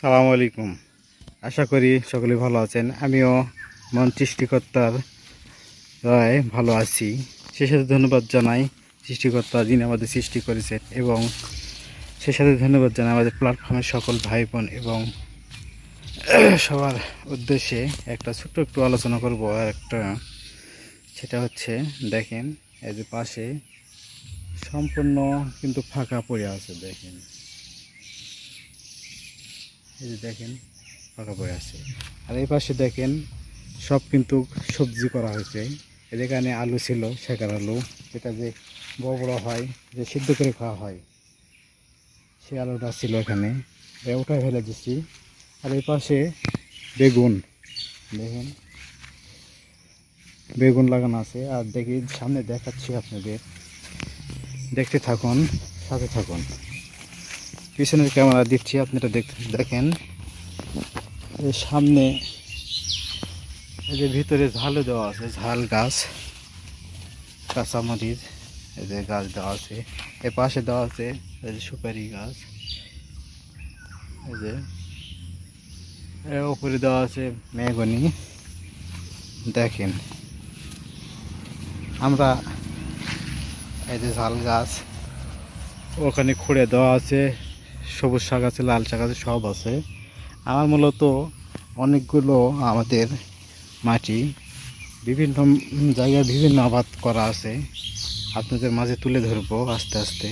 সালামু আলাইকুম। আশা করি সকলে ভালো আছেন। আমিও মন সৃষ্টিকর্তার দয়ায় ভালো আছি। সে সাথে ধন্যবাদ জানাই সৃষ্টিকর্তা যিনি আমাদের সৃষ্টি করেছেন, এবং সে সাথে ধন্যবাদ জানাই আমাদের প্ল্যাটফর্মের সকল ভাই বোন এবং সবার উদ্দেশ্যে একটা ছোট্ট একটু আলোচনা করব। সেটা হচ্ছে, দেখেন এই যে পাশে সম্পূর্ণ কিন্তু ফাঁকা পড়ে আছে। দেখেন এই যে দেখেন ফাঁকা পড়ে আছে। আর এই পাশে দেখেন সব কিন্তু সবজি করা হয়েছে। যেখানে আলু ছিল, শেখার আলু, যেটা যে বড় বড় হয়, যে সিদ্ধ করে খাওয়া হয়, সে আলুটা ছিল এখানে, ওটাই ফেলে দিচ্ছি। আর এই পাশে বেগুন, দেখেন বেগুন লাগানো আছে। আর দেখি সামনে দেখাচ্ছি আপনাদের, দেখতে থাকুন, সাথে থাকুন। পিছনের ক্যামেরা দিচ্ছি, আপনারা দেখেন এই সামনে এই যে ভিতরে ঝালও দেওয়া আছে, ঝাল গাছ, কাঁচামরিচ এই যে গাছ দেওয়া আছে। এর পাশে দেওয়া আছে এই যে সুপারি গাছ, এই যে এর উপরে দেওয়া আছে মেহগনি। দেখেন আমরা এই যে ঝাল গাছ, ওখানে খুঁড়ে দেওয়া আছে, সবুজ শাক আছে, লাল শাক আছে, সব আছে। আমার মূলত অনেকগুলো আমাদের মাটি বিভিন্ন জায়গায় বিভিন্ন আবাদ করা আছে, আপনাদের মাঝে তুলে ধরবো আস্তে আস্তে,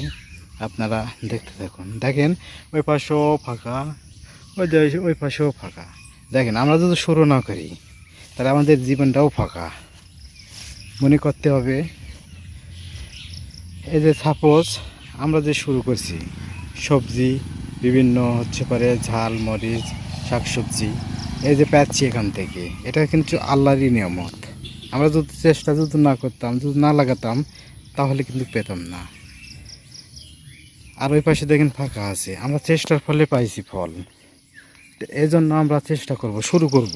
আপনারা দেখতে থাকুন। দেখেন ওই পাশেও ফাঁকা, ওই পাশেও ফাঁকা। দেখেন আমরা যদি শুরু না করি তাহলে আমাদের জীবনটাও ফাঁকা মনে করতে হবে। এই যে সাপোজ আমরা যে শুরু করছি সবজি বিভিন্ন হচ্ছে পারে, ঝাল মরিচ শাকসবজি, এই যে পাচ্ছি এখান থেকে, এটা কিন্তু আল্লাহরই নিয়ামত। আমরা যদি চেষ্টা যদি না করতাম, যদি না লাগাতাম, তাহলে কিন্তু পেতাম না। আর ওই পাশে দেখেন ফাঁকা আছে, আমরা চেষ্টার ফলে পাইছি ফল। এই জন্য আমরা চেষ্টা করব, শুরু করব,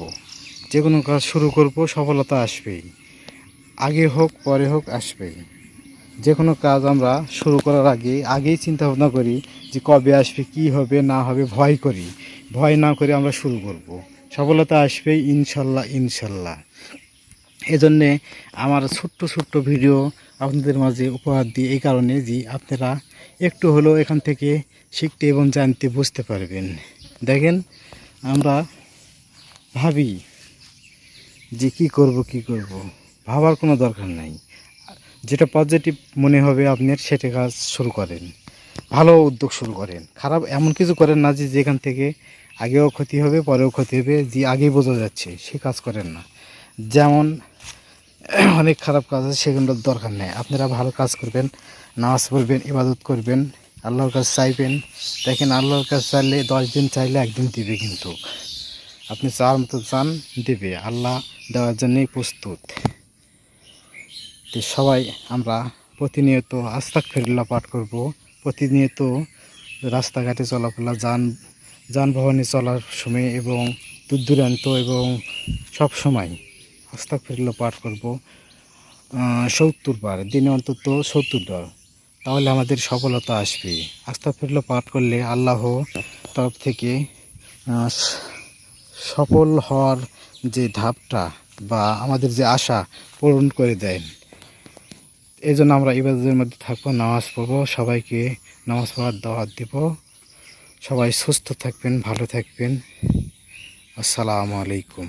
যে কোনো কাজ শুরু করব, সফলতা আসবেই, আগে হোক পরে হোক আসবেই। যে কোনো কাজ আমরা শুরু করার আগেই চিন্তা ভাবনা করি যে কবে আসবে, কি হবে না হবে, ভয় করি। ভয় না করে আমরা শুরু করব, সফলতা আসবেই ইনশাল্লাহ ইনশাল্লাহ। এজন্যে আমার ছোট্ট ছোট্ট ভিডিও আপনাদের মাঝে উপহার দিই, এই কারণে যে আপনারা একটু হলেও এখান থেকে শিখতে এবং জানতে বুঝতে পারবেন। দেখেন আমরা ভাবি যে কি করব, ভাবার কোনো দরকার নাই। যেটা পজিটিভ মনে হবে আপনার, সেটা কাজ শুরু করেন, ভালো উদ্যোগ শুরু করেন। খারাপ এমন কিছু করেন না যে যেখান থেকে আগেও ক্ষতি হবে পরেও ক্ষতি হবে, যে আগেই বোঝা যাচ্ছে সে কাজ করেন না। যেমন অনেক খারাপ কাজ আছে, সেগুলোর দরকার নেই। আপনারা ভালো কাজ করবেন, নামাজ পড়বেন, ইবাদত করবেন, আল্লাহর কাছে চাইবেন। দেখেন আল্লাহর কাছে চাইলে 10 দিন চাইলে একদিন দিবে, কিন্তু আপনি চাওয়ার মতো চান দেবে, আল্লাহ দেওয়ার জন্যই প্রস্তুত। তো সবাই আমরা প্রতিনিয়ত আস্তাগফিরুল্লাহ পাঠ করব, প্রতিনিয়ত রাস্তাঘাটে চলাফেরা, যানবাহনে চলার সময় এবং দূর দূরান্ত এবং সব সময় আস্তাগফিরুল্লাহ পাঠ করব 70 বার, দিনে অন্তত 70 বার। তাহলে আমাদের সফলতা আসবে। আস্তাগফিরুল্লাহ পাঠ করলে আল্লাহ তরফ থেকে সফল হওয়ার যে ধাপটা বা আমাদের যে আশা পূরণ করে দেন। এই জন্য আমরা ইবাদতের মধ্যে থাকবো, নামাজ পড়বো, সবাইকে নামাজ পড়ার দাওয়াত দেব। সবাই সুস্থ থাকবেন, ভালো থাকবেন। আসসালামু আলাইকুম।